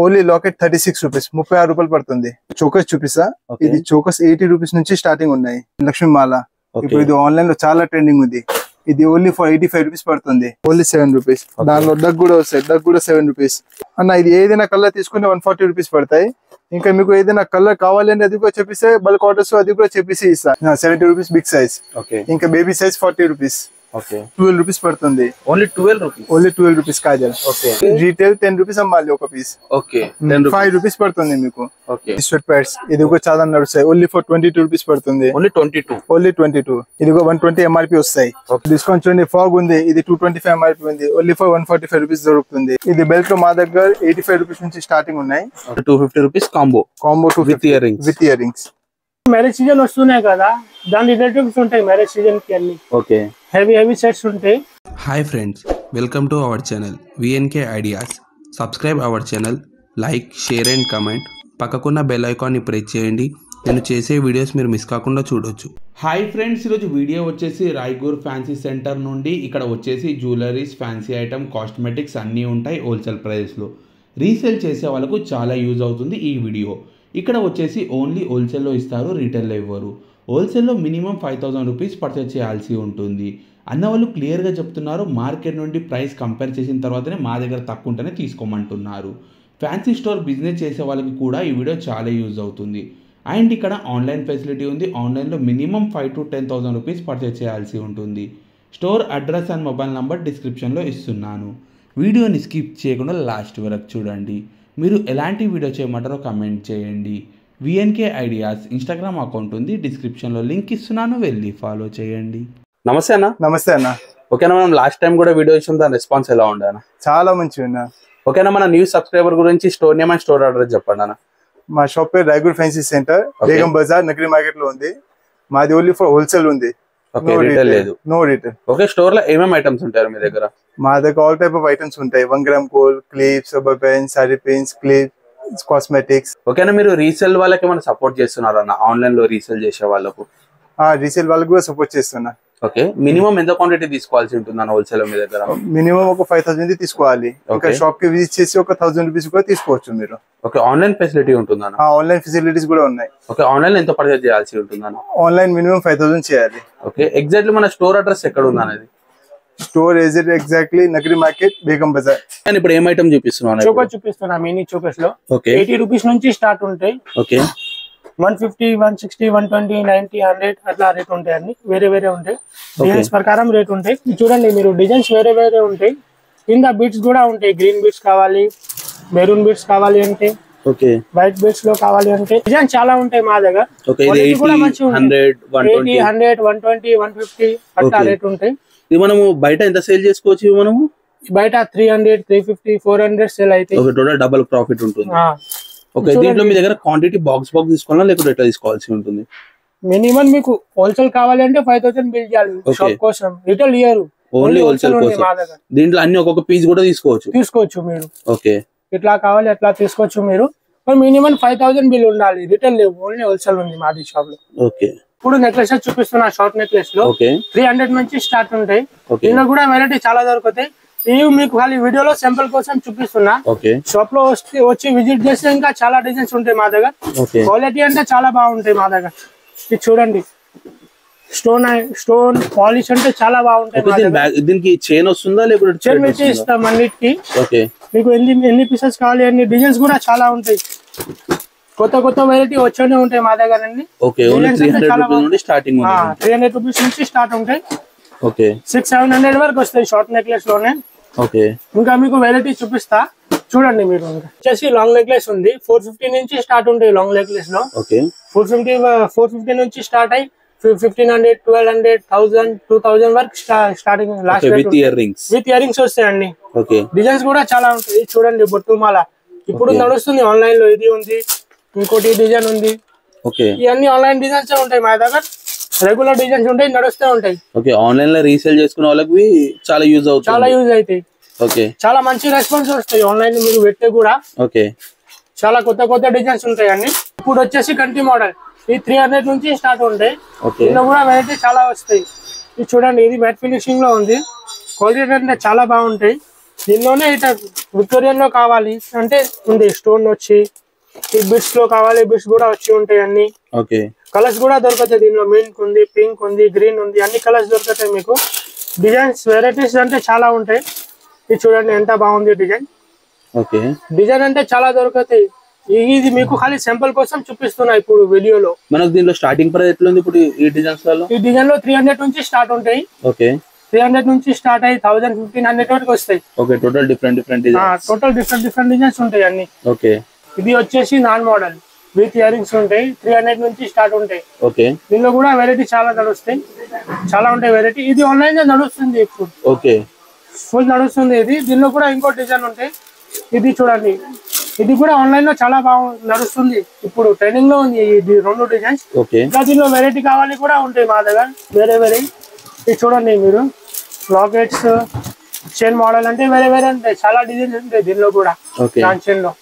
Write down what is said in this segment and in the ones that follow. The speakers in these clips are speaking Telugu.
ఓన్లీ లాకెట్ 36 రూపీస్, 36 రూపాయలు పడుతుంది. చోకస్ చూపిస్తా. ఇది చోకస్ 80 రూపీస్ నుంచి స్టార్టింగ్ ఉన్నాయి. లక్ష్మీ మాల ఇప్పుడు ఇది ఆన్లైన్ లో చాలా ట్రెండింగ్ ఉంది. ఇది ఓన్లీ ఫర్ 85 రూపీస్ పడుతుంది. Only 7 rupees. దానిలో డగ్ కూడా వస్తాయి. డగ్ కూడా 7 రూపీస్ అన్న. ఇది ఏదైనా కలర్ తీసుకుంటే 140 రూపీస్ పడతాయి. ఇంకా మీకు ఏదైనా కలర్ కావాలి అంటే అది కూడా చెప్పిస్తే బల్క్ ఆర్డర్స్ అది కూడా చెప్పేసి ఇస్తా. 70 రూపీస్ బిగ్ సైజ్. ఇంకా బేబీ సైజ్ 40 రూపీస్. 12 రూపీస్ పడుతుంది. Only 12 rupees. Only 12 rupees Kajal. Retail 10 rupees అమ్మాలి ఒక పీస్. 5 రూపీస్ పడుతుంది మీకు. స్వెట్ ప్యాడ్స్ ఇది కూడా చాలా నడుస్తాయి. ఓన్లీ ఫర్ 22 రూపీస్ పడుతుంది. ఓన్లీ 22. ఇది కూడా 120 ఎంఆర్పీ వస్తాయి. డిస్కౌంట్ చూడండి. ఫాగ్ ఉంది. ఇది 225 ఎంఆర్పీ ఉంది. ఓన్లీ ఫర్ 145 రూపీస్ దొరుకుతుంది. ఇది బెల్ట్ లో మా దగ్గర 85 రూపీస్ నుంచి స్టార్టింగ్ ఉన్నాయి. 250 rupees combo 250 with earrings. Marriage season వస్తున్నాయి కదా, దాని రిలేటివ్స్ ఉంటాయి మ్యారేజ్ సీజన్ కి అన్ని. హెవీ సెట్స్ ఉంటాయి. Hi friends, welcome to our channel VNK ideas. Subscribe our channel, like, share and comment. పక్కకున్న బెల్ ఐకాన్ని ప్రెస్ చేయండి. నేను చేసే వీడియోస్ మీరు మిస్ కాకుండా చూడొచ్చు. హాయ్ ఫ్రెండ్స్, ఈరోజు వీడియో వచ్చేసి రాయగూర్ ఫ్యాన్సీ సెంటర్ నుండి. ఇక్కడ వచ్చేసి జ్యువెలరీస్, ఫ్యాన్సీ ఐటమ్, కాస్మెటిక్స్ అన్నీ ఉంటాయి హోల్సేల్ ప్రైస్లో. రీసేల్ చేసే వాళ్ళకు చాలా యూజ్ అవుతుంది ఈ వీడియో. ఇక్కడ వచ్చేసి ఓన్లీ హోల్సేల్లో ఇస్తారు, రీటైల్లో ఇవ్వరు. హోల్సేల్లో మినిమం 5000 రూపీస్ పర్చేస్ చేయాల్సి ఉంటుంది అన్న వాళ్ళు క్లియర్గా చెప్తున్నారు. మార్కెట్ నుండి ప్రైస్ కంపేర్ చేసిన తర్వాతనే మా దగ్గర తక్కువ ఉంటేనే తీసుకోమంటున్నారు. ఫ్యాన్సీ స్టోర్ బిజినెస్ చేసే వాళ్ళకి కూడా ఈ వీడియో చాలా యూజ్ అవుతుంది. అండ్ ఇక్కడ ఆన్లైన్ ఫెసిలిటీ ఉంది. ఆన్లైన్లో మినిమం 5,000 to 10,000 రూపీస్ పర్చేస్ చేయాల్సి ఉంటుంది. Store address and mobile number డిస్క్రిప్షన్లో ఇస్తున్నాను. వీడియోని స్కిప్ చేయకుండా లాస్ట్ వరకు చూడండి. మీరు ఎలాంటి వీడియో చేయమంటారో కమెంట్ చేయండి. విఎన్కే ఐడియాస్ ఇన్స్టాగ్రామ్ అకౌంట్ ఉంది, డిస్క్రిప్షన్లో లింక్ ఇస్తున్నాను, వెళ్ళి ఫాలో చేయండి. నమస్తే అన్న. నమస్తే అన్న. ఓకేనా, మనం లాస్ట్ టైం కూడా వీడియో ఇచ్చిన దాని రెస్పాన్స్ ఎలా ఉండే అన్న? చాలా మంచిగా ఉన్నా. ఓకేనా, మన న్యూ సబ్స్క్రైబర్ గురించి store name and store address చెప్పండి అన్న. మా షాప్ పేరు Raigur fancy centre, Begum Bazaar, Nagari market లో ఉంది. మాది ఓన్లీ ఫర్ హోల్సేల్ ఉంది. రీటైల్ లేదు. No retail. ఓకే, స్టోర్ లో ఏమేమి ఐటమ్స్ ఉంటాయి మీ దగ్గర? మా దగ్గర ఆల్ టైప్ ఆఫ్ ఐటమ్స్ ఉంటాయి. 1 gram gold, clips, rubber pens, sorry pens, clips, cosmetics. ఓకేనా, మీరు రీసేల్ వాళ్ళకి ఏమైనా సపోర్ట్ చేస్తున్నారు అన్న? ఆన్లైన్ లో రీసేల్ చేసే వాళ్ళకు రీసేల్ వాళ్ళకి కూడా సపోర్ట్ చేస్తున్నా. ఓకే, మినిమం ఎంత క్వాంటిటీ తీసుకోవాల్సి ఉంటుంది అన్న హోల్సేల్ మీ దగ్గర? మినిమం ఒక 5,000 తీసుకోవాలి. ఇంకా షాప్ కి విజిట్ చేసి ఒక 1000 రూపీస్ కూడా తీసుకోవచ్చు మీరు. ఓకే, ఆన్లైన్ ఫెసిలిటీ ఉంటుందా? ఆన్లైన్ ఫెసిలిటీస్ కూడా ఉన్నాయి. ఓకే, ఆన్లైన్ ఎంత పర్చేజ్ చేయాల్సి ఉంటుందన్న? ఆన్లైన్ మినిమం 5,000 చేయాలి. ఓకే, ఎగ్జాక్ట్లీ మన స్టోర్ అడ్రస్ ఎక్కడ ఉంది అనేది? Store exactly Nagari market, Begum Bazaar. ఇప్పుడు ఏం ఐటమ్ చూపిస్తున్నాను? చోకస్ చూపిస్తున్నా. మినీ చోకస్ లో 80 రూపీస్ నుంచి స్టార్ట్ ఉంటాయి. ఓకే, 150, 160, 120, 90, 100 అట్లా రేట్ ఉంటాయి. అన్ని వేరే వేరే ఉంటాయి. డిజైన్స్ ప్రకారం రేట్ ఉంటాయి. చూడండి మీరు, డిజైన్స్ వేరే వేరే ఉంటాయి. కింద బీట్స్ కూడా ఉంటాయి. గ్రీన్ బీట్స్ కావాలి, మెరూన్ బీట్స్ కావాలి అంటే, వైట్ బీట్స్ లో కావాలి అంటే డిజైన్ చాలా ఉంటాయి మా దగ్గర. 100, 120, 150 అట్లా రేట్ ఉంటాయి. ఇది మనము బయట ఎంత సేల్ చేసుకోవచ్చు? మనము బయట 300, 350, 400 సేల్ అయితే టోటల్ డబుల్ ప్రాఫిట్ ఉంటుంది. ఓకే, దీంట్లో మీ దగ్గర క్వాంటిటీ బాక్స్ తీసుకోవాలా లేకపోతే ఎట్లా తీసుకోవాల్సి ఉంటుంది? మినిమం మీకు హోల్సేల్ కావాలి అంటే 5,000 బిల్ చేయాలి షాప్ కోసం. రిటైల్ ఇయర్ ఓన్లీ హోల్సేల్ కోసం. దీంట్లో అన్ని ఒక్కొక్క పీస్ కూడా తీసుకోవచ్చు మీరు. ఓకే, ఇట్లా కావాలి అట్లా తీసుకోవచ్చు మీరు. మినిమం 5,000 బిల్ ఉండాలి. రిటైల్ లేవు, ఓన్లీ హోల్సేల్ ఉంది మాది షాప్ లో. ఓకే, ఇప్పుడు నెక్లెసెస్ చూపిస్తున్నా. షార్ట్ నెక్లెస్ లో 300 నుంచి స్టార్ట్ ఉంటాయి. దీనిలో కూడా వెరైటీ చాలా దొరుకుతాయి. ఇవి మీకు ఖాళీ వీడియోలో సింపుల్ కోసం చూపిస్తున్నా. షాప్ లో వచ్చి విజిట్ చేస్తే ఇంకా చాలా డిజైన్స్ ఉంటాయి మా దగ్గర. క్వాలిటీ అంటే చాలా బాగుంటాయి మా దగ్గర. ఇది చూడండి, స్టోన్ పాలిష్ అంటే చాలా బాగుంటాయి. దీనికి చైన్ వస్తుందా లేకపోతే చైన్ పెట్టి ఇస్తాం అన్నిటికి. మీకు ఎన్ని పీసెస్ కావాలి అన్ని డిజైన్స్ కూడా చాలా ఉంటాయి. కొత్త కొత్త వెరైటీ వచ్చేనే ఉంటాయి మా దగ్గర అన్ని. 300 రూపీస్ నుంచి స్టార్ట్ ఉంటాయి. 600-700 వరకు వస్తాయి షార్ట్ నెక్లెస్ లోనే. ఇంకా మీకు వెరైటీ చూపిస్తా చూడండి. మీరు వచ్చేసి లాంగ్ నెక్లెస్ ఉంది. 450 నుంచి స్టార్ట్ ఉంటాయి లాంగ్ నెక్లెస్ లో. 450 నుంచి స్టార్ట్ అయ్యి 1,500, 1,200, 1,000, 2,000 వరకు starting. Last with ear rings వస్తాయండి. డిజైన్స్ కూడా చాలా ఉంటాయి. చూడండి, బొట్టుమాల ఇప్పుడు నడుస్తుంది ఆన్లైన్ లో. ఇది ఉంది, ఇంకోటి డిజైన్ ఉంది. ఇవన్నీ ఆన్లైన్ డిజైన్స్ ఉంటాయి మా దగ్గర. రెగ్యులర్ డిజైన్స్ ఉంటాయి, నడుస్తూ ఉంటాయి. ఓకే, ఆన్లైన్ లో రీసేల్ చేసుకునే వాళ్ళకి చాలా యూజ్ అవుతాయి. ఓకే, చాలా మంచి రెస్పాన్స్ వస్తాయి ఆన్లైన్ మీరు పెడితే కూడా. ఓకే, చాలా కొత్త కొత్త డిజైన్స్ ఉంటాయి అన్ని. ఇప్పుడు వచ్చేసి కంటి మోడల్. ఇది 300 నుంచి స్టార్ట్ ఉంటాయి. ఇందులో కూడా వెరైటీ చాలా వస్తాయి. ఇది చూడండి, ఇది మ్యాట్ ఫినిషింగ్ లో ఉంది. క్వాలిటీ అంటే చాలా బాగుంటాయి. దీనిలోనే ఇట్లా విక్టోరియన్ లో కావాలి అంటే ఉంది, స్టోన్ వచ్చి ఈ బిట్స్ లో కావాలి, బిట్స్ కూడా వచ్చి ఉంటాయి అన్ని. ఓకే, కలర్స్ కూడా దొరుకుతాయి దీనిలో. మింట్ ఉంది, పింక్ ఉంది, గ్రీన్ ఉంది, అన్ని కలర్స్ దొరుకుతాయి మీకు. డిజైన్స్ వెరైటీస్ అంటే చాలా ఉంటాయి. ఇది చూడండి ఎంత బాగుంది డిజైన్. ఓకే, డిజైన్ అంటే చాలా దొరుకుతాయి. ఇది మీకు ఖాళీ సింపుల్ కోసం చూపిస్తున్నా ఇప్పుడు వీడియోలో. మనకు దీనిలో స్టార్టింగ్ ప్రైస్ ఎట్లా ఉంది ఇప్పుడు ఈ డిజైన్స్ లో? ఈ డిజైన్ లో 300 నుంచి స్టార్ట్ ఉంటాయి. ఓకే, 300 నుంచి స్టార్ట్ అయ్యి 1000 1500 వరకు వస్తాయి. Okay, total different designs. Total different designs ఉంటాయి అన్ని. ఓకే, ఇది వచ్చేసి non model with ear rings ఉంటాయి. 300 నుంచి స్టార్ట్ ఉంటాయి. ఓకే, దీనిలో కూడా వెరైటీ చాలా నడుస్తాయి, చాలా ఉంటాయి వెరైటీ. ఇది ఆన్లైన్ లో నడుస్తుంది ఇప్పుడు. ఓకే, ఫుల్ నడుస్తుంది ఇది. దీనిలో కూడా ఇంకో డిజైన్ ఉంటాయి. ఇది చూడండి, ఇది కూడా ఆన్లైన్ లో చాలా బాగా నడుస్తుంది ఇప్పుడు, ట్రెండింగ్ లో ఉంది ఇది 2 డిజైన్స్. ఓకే, ఇంకా దీనిలో వెరైటీ కావాలి కూడా ఉంటాయి మా దగ్గర వేరే వేరే. ఇది చూడండి మీరు, లాకెట్స్ చైన్ మోడల్ అంటే వేరే వేరే ఉంటాయి, చాలా డిజైన్స్ ఉంటాయి దీనిలో కూడా. ఓకే, చైన్ లో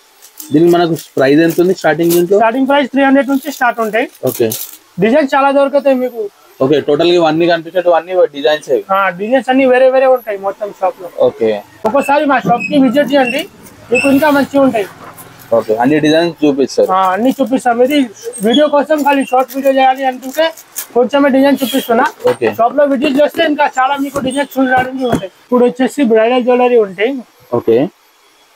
దీనికి మనకు ప్రైస్ ఎంత ఉంది స్టార్టింగ్? దీంట్లో స్టార్టింగ్ ప్రైస్ 300 నుంచి స్టార్ట్ ఉంటాయి. ఓకే, డిజైన్స్ చాలా దొరుకుతాయి మీకు. ఓకే, టోటల్ గా అన్ని కనిపించేటు అన్ని డిజైన్స్. డిజైన్స్ అన్ని వేరే వేరే ఉంటాయి మొత్తం షాప్ లో. ఓకే, ఒక్కోసారి మా షాప్ కి విజిట్ చేయండి, మీకు ఇంకా మంచిగా ఉంటాయి. ఓకే, అన్ని డిజైన్స్ చూపిస్తారు. అన్ని చూపిస్తాం. ఇది వీడియో కోసం ఖాళీ షార్ట్ వీడియో చేయాలి అనుకుంటే కొంచెమే డిజైన్ చూపిస్తున్నా. ఓకే, షాప్ లో విజిట్ చేస్తే ఇంకా చాలా మీకు డిజైన్ చూడడానికి ఉంటాయి. ఇప్పుడు వచ్చేసి బ్రైడల్ జ్యువెలరీ ఉంటాయి. ఓకే,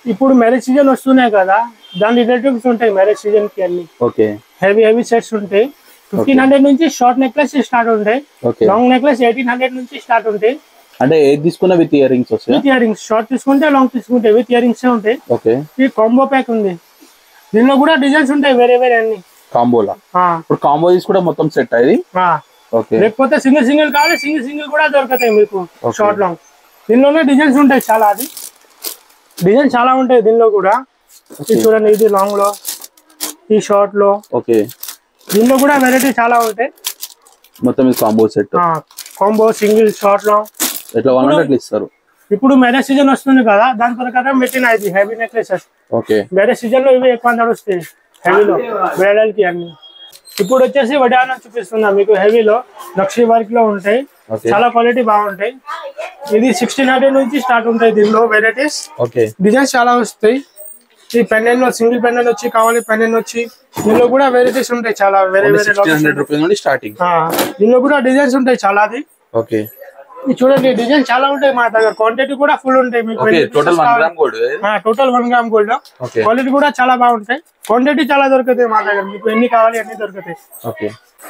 ఇప్పుడు మ్యారేజ్ సీజన్ వస్తున్నాయి కదా, దాని రిలేటివ్స్ ఉంటాయి మ్యారేజ్ సీజన్ కి అన్ని. ఓకే, హెవీ సెట్స్ ఉంటాయి. 1500 నుంచి షార్ట్ నెక్లెస్ స్టార్ట్ ఉంటాయి. ఓకే, లాంగ్ నెక్లెస్ 1800 నుంచి స్టార్ట్ ఉంటాయి. అంటే ఏది తీసుకున్నా విత్ ఇయర్ రింగ్స్ వస్తాయి? విత్ ఇయర్ రింగ్స్, షార్ట్ తీసుకుంటే లాంగ్ తీసుకుంటే విత్ ఇయర్ రింగ్స్ ఉంటాయి. ఓకే, ఈ కాంబో ప్యాక్ ఉంది, దీనిలో కూడా డిజైన్స్ ఉంటాయి వేరే వేరే అన్ని. కాంబోలా? ఇప్పుడు కాంబో తీసుకుంటే మొత్తం సెట్ అది. ఓకే, లేకపోతే సింగిల్ కావాలి, సింగిల్ కూడా దొరుకుతాయి మీకు షార్ట్ లాంగ్. దీనిలోనే డిజైన్స్ ఉంటాయి చాలా. అది డిజైన్ చాలా ఉంటాయి దీనిలో కూడా. ఇది చూడండి, ఇది లాంగ్ లో, ఈ షార్ట్ లో. ఓకే, దీనిలో కూడా వెరైటీ చాలా ఉంటాయి. మొత్తం ఇది combo set. Combo single short long ఎట్లా 100 ఇస్తారు. ఇప్పుడు మ్యారేజ్ సీజన్ వస్తుంది కదా, దాని ప్రకారం పెట్టిన ఇది heavy necklaces. Okay, marriage season లో ఇవి ఎక్కువ నడుస్తాయి హెవీలో, బ్రైడల్ కి అన్ని. ఇప్పుడు వచ్చేసి వడ్డానం చూపిస్తున్నా మీకు. హెవీలో నక్షి వర్క్ లో ఉంటాయి, చాలా క్వాలిటీ బాగుంటాయి. ఇది 1600 నుంచి స్టార్ట్ ఉంటాయి దీనిలో వెరైటీస్. ఓకే, డిజైన్స్ చాలా వస్తాయి. ఈ పెండెంట్ లో సింగిల్ పెండెంట్ వచ్చి కావాలి, పెండెంట్ వచ్చి దీనిలో కూడా వెరైటీస్ ఉంటాయి చాలా వేరే వేరే. 1600 రూపాయల నుండి స్టార్టింగ్. దీనిలో కూడా డిజైన్స్ ఉంటాయి చాలా. అది ఓకే, చూడండి డిజైన్ చాలా ఉంటాయి మా దగ్గర. క్వాంటిటీ కూడా ఫుల్ ఉంటాయి మీకు. Total 1 gram gold. Total 1 gram gold. Quality కూడా చాలా బాగుంటాయి. క్వాంటిటీ చాలా దొరుకుతాయి మా దగ్గర, మీకు ఎన్ని కావాలి అన్ని దొరుకుతాయి. ఓకే,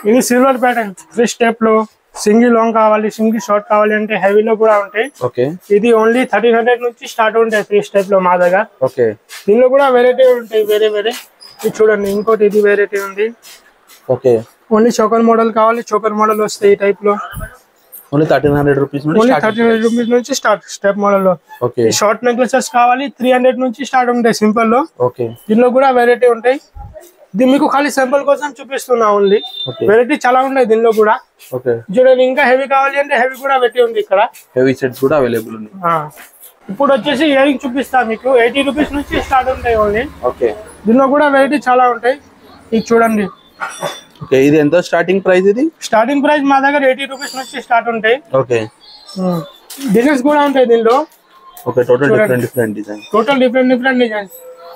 ఇది సిల్వర్ ప్యాటర్న్ 3 స్టెప్ లో, సింగిల్ లాంగ్ కావాలి, సింగిల్ షార్ట్ కావాలి అంటే హెవీలో కూడా ఉంటాయి. ఓకే, ఇది ఓన్లీ 1300 నుంచి స్టార్ట్ ఉంటాయి 3 స్టెప్ లో మా దగ్గర. ఓకే, దీనిలో కూడా వెరైటీ ఉంటాయి వేరే వేరే. ఇది చూడండి ఇంకోటి, ఇది వెరైటీ ఉంది. ఓకే, ఓన్లీ చోకర్ మోడల్ కావాలి, చోకర్ మోడల్ వస్తాయి ఈ టైప్ లో. ఓన్లీ 1300 రూపీస్ నుండి ఓన్లీ 1300 రూపీస్ నుంచి స్టార్ట్ స్టెప్ మోడల్ లో. ఓకే, షార్ట్ నెక్లెసెస్ కావాలి 300 నుంచి స్టార్ట్ ఉంటాయి సింపుల్ లో. ఓకే, దీనిలో కూడా వెరైటీ ఉంటాయి. ఇది మీకు ఖాళీ సింపుల్ కోసం చూపిస్తున్నా ఓన్లీ. వెరైటీ చాలా ఉన్నాయి దీనిలో కూడా. ఓకే, చూడండి ఇంకా హెవీ కావాలి అంటే హెవీ కూడా పెట్టి ఉంది ఇక్కడ. హెవీ సెట్స్ కూడా అవైలబుల్ ఉన్నాయి. ఇప్పుడు వచ్చేసి ఇయర్ రింగ్ చూపిస్తా మీకు. 80 రూపీస్ నుంచి స్టార్ట్ ఉంటాయి ఓన్లీ. ఓకే, దీనిలో కూడా వెరైటీ చాలా ఉంటాయి. ఇది చూడండి. ఓకే, ఇది ఎంత స్టార్టింగ్ ప్రైస్? ఇది స్టార్టింగ్ ప్రైస్ మా దగ్గర 80 రూపీస్ నుంచి స్టార్ట్ ఉంటాయి. ఓకే, డిజైన్స్ కూడా ఉంటాయి దీనిలో. Okay, total different design. Total different designs.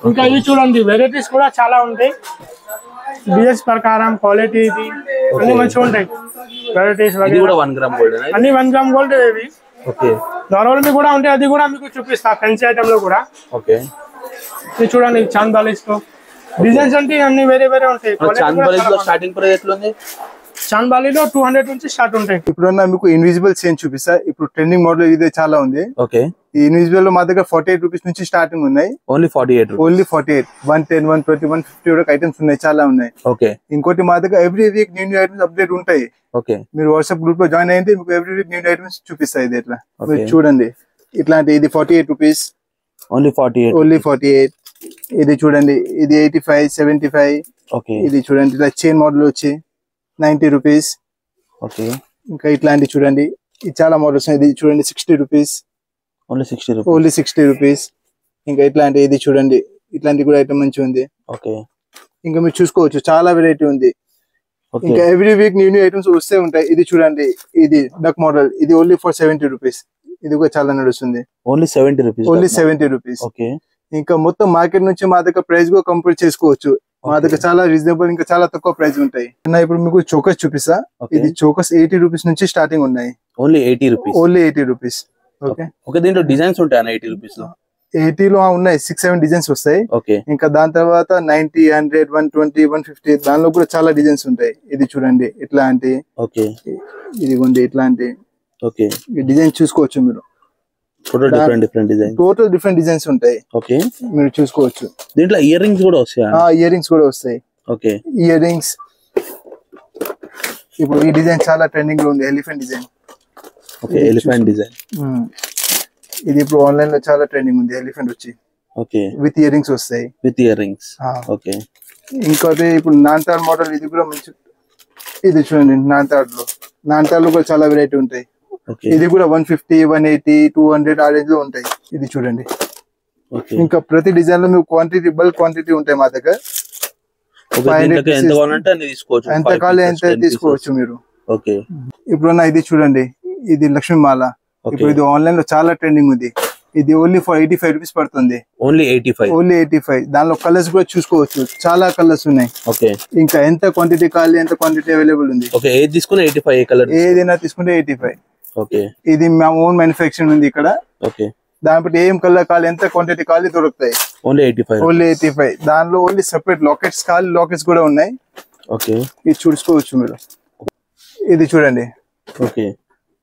ఇంకా ఇవి చూడండి వెరైటీస్ కూడా చాలా ఉంటాయి. డిజైన్స్ ప్రకారం క్వాలిటీ ఇది అన్ని మంచిగా ఉంటాయి వెరైటీస్. ఇది కూడా 1 గ్రామ్ గోల్డ్. అన్ని 1 గ్రామ్ గోల్డ్ ఇవి. ఓకే, నార్మల్ కూడా ఉంటాయి, అది కూడా మీకు చూపిస్తా ఫ్యాన్సీ ఐటమ్ లో కూడా. ఓకే, ఇది చూడండి చాంద్ బాలిస్ లో డిజైన్స్ అంటే అన్ని వేరే వేరే ఉంటాయి. చాంద్ బాలిస్ లో స్టార్టింగ్ ప్రైస్ ఎట్లా ఉంది? చాంద్ బాలిలో 200 నుంచి స్టార్ట్ ఉంటాయి. ఇప్పుడు మీకు ఇన్విజిబుల్ చైన్ చూపిస్తా. ఇప్పుడు ట్రెండింగ్ మోడల్ ఇది చాలా ఉంది. ఓకే, ఈ ఇన్విజిబుల్ లో మా దగ్గర 48 రూపీస్ నుంచి స్టార్టింగ్ ఉన్నాయి. ఓన్లీ 48. ఓన్లీ 48, 110, 120, 150 వరకు ఐటమ్స్ ఉన్నాయి, చాలా ఉన్నాయి. ఓకే, ఇంకోటి మా దగ్గర every week new items update ఉంటాయి. ఓకే, మీరు వాట్సాప్ గ్రూప్ లో జాయిన్ అయితే మీకు ఎవ్రీ వీక్ న్యూ ఐటమ్స్ చూపిస్తాయి. ఇది ఇట్లా మీరు చూడండి. ఇట్లాంటి ఇది 48 రూపీస్, ఓన్లీ 48. ఓన్లీ 48. ఇది చూడండి, ఇది 85, 75. ఓకే, ఇది చూడండి ఇట్లా చైన్ మోడల్ వచ్చి 90 రూపీస్. ఓకే, ఇంకా ఇట్లాంటి చూడండి, ఇది చాలా మోడల్స్. ఇది చూడండి 60 rupees, only 60 rupees. Only 60 rupees. ఇంకా ఇట్లాంటి ఇది చూడండి, ఇట్లాంటి కూడా ఐటమ్ మంచిగా ఉంది. ఓకే, ఇంకా మీరు చూసుకోవచ్చు చాలా వెరైటీ ఉంది. ఇంకా ఎవ్రీ వీక్ న్యూ ఐటమ్స్ వస్తే ఉంటాయి. ఇది చూడండి, ఇది డక్ మోడల్, ఇది ఓన్లీ ఫర్ 70 రూపీస్. ఇది కూడా చాలా నడుస్తుంది. Only 70 rupees. Only 70 rupees. Okay. ఇంకా మొత్తం మార్కెట్ నుంచి మా దగ్గర ప్రైస్ కూడా కంపేర్ చేసుకోవచ్చు. మా దగ్గర చాలా రీజనబుల్, ఇంకా చాలా తక్కువ ప్రైస్ ఉంటాయి. ఇప్పుడు మీకు చోకస్ చూపిస్తా. ఇది చోకస్ 80 రూపీస్ నుంచి స్టార్టింగ్ ఉన్నాయి. Only 80 rupees. Only 80 rupees. Okay. Okay, దీంట్లో డిజైన్స్ ఉంటాయి 80 రూపీస్ లో? 80 లో ఉన్నాయి 6-7 డిజైన్స్ వస్తాయి. ఓకే. ఇంకా దాని తర్వాత 90, 100, 120, 150 దానిలో కూడా చాలా డిజైన్స్ ఉంటాయి. ఇది చూడండి ఇట్లాంటి. ఓకే. ఇదిగోండి ఇట్లాంటి. ఓకే. ఈ డిజైన్ చూసుకోవచ్చు మీరు. టోటల్ డిఫరెంట్ డిజైన్స్ ఉంటాయి. ఓకే, మీరు చూసుకోవచ్చు. దీంట్లో ఇయర్ రింగ్స్ కూడా వస్తాయి? ఇయర్ రింగ్స్ కూడా వస్తాయి. ఓకే. ఇయర్ రింగ్స్ ఇప్పుడు ఈ డిజైన్ చాలా ట్రెండింగ్ లో ఉంది, elephant design. Okay, elephant design. ఇది ఇప్పుడు ఆన్లైన్ లో చాలా ట్రెండింగ్ ఉంది, ఎలిఫెంట్ వచ్చి. ఓకే. విత్ ఇయర్ రింగ్స్ వస్తాయి. With ear rings. ఓకే. ఇంకోటి ఇప్పుడు నాన్తాడ్ మోడల్, ఇది కూడా మంచి. ఇది చూడండి నాన్తాడ్ లో కూడా చాలా వెరైటీ ఉంటాయి. ఇది కూడా 150, 180, 200 ఆ రేంజ్ లో ఉంటాయి. ఇది చూడండి. ఇంకా ప్రతి డిజైన్ లో మీకు క్వాంటిటీ, బల్క్ క్వాంటిటీ ఉంటాయి మా దగ్గర. ఎంత కావాలి ఎంత తీసుకోవచ్చు మీరు. ఓకే. ఇప్పుడు ఇది చూడండి, ఇది లక్ష్మీ మాల. ఇప్పుడు ఇది ఆన్లైన్ లో చాలా ట్రెండింగ్ ఉంది. ఇది ఓన్లీ ఫర్ 85 రూపీస్ పడుతుంది. ఓన్లీ 85. దానిలో కలర్స్ కూడా చూసుకోవచ్చు, చాలా కలర్స్ ఉన్నాయి. ఓకే. ఇంకా ఎంత క్వాంటిటీ కావాలి ఎంత క్వాంటిటీ అవైలబుల్ ఉంది. ఓకే, ఏది తీసుకున్నా 85 కలర్, ఏదైనా తీసుకుంటే 85. ఓకే. ఇది మా ఓన్ మ్యానుఫ్యాక్చరింగ్ ఉంది ఇక్కడ. ఓకే. దాని బట్టి ఏం కలర్ కావాలి ఎంత క్వాంటిటీ కావాలి దొరుకుతాయి. ఓన్లీ 85. దానిలో ఓన్లీ సెపరేట్ లాకెట్స్ కావాలి, లాకెట్స్ కూడా ఉన్నాయి. ఓకే. ఇది చూసుకోవచ్చు మీరు. ఇది చూడండి. ఓకే.